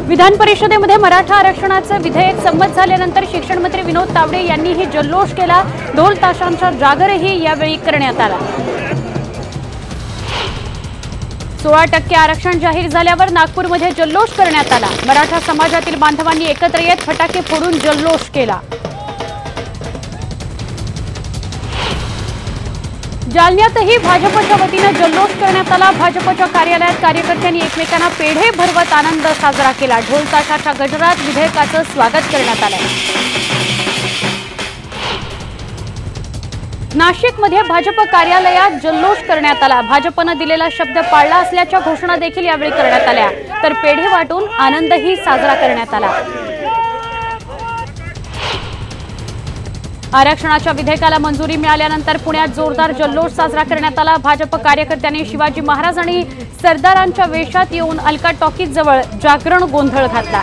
विधान परिषदेमध्ये मराठा आरक्षणाचे विधेयक संमत झाल्यानंतर शिक्षण मंत्री विनोद तावडे यांनीही जल्लोष केला। ढोल ताशांचा जागरही यावेळी करण्यात आला। 16% आरक्षण जाहीर झाल्यावर नागपूरमध्ये जल्लोष करण्यात आला। मराठा समाजातील बांधवांनी एकत्र येत फटाके फोडून जल्लोष केला। जालन्यातही भाजपच्या वतीने जल्लोष करण्यात आला। भाजपच्या कार्यालयात कार्यकर्त्यांनी एकमेकांना पेढे भरवत आनंद साजरा केला। ढोल ताशाच्या गजरात विधेयकाचं स्वागत करण्यात आलं। नाशिकमध्ये भाजप कार्यालयात जल्लोष करण्यात आला। भाजपने दिलेला शब्द पाळला असल्याच्या घोषणा देखील यावेळी करण्यात आल्या, तर पेढे वाटून आनंदही साजरा करण्यात आला। आरक्षणाच्या विधेयकाला मंजुरी मिळाल्यानंतर पुण्यात जोरदार जल्लोष साजरा करण्यात आला। भाजप कार्यकर्त्यांनी शिवाजी महाराज आणि सरदारांच्या वेशात येऊन अलका टॉकीज जवळ जागरण गोंधळ घातला।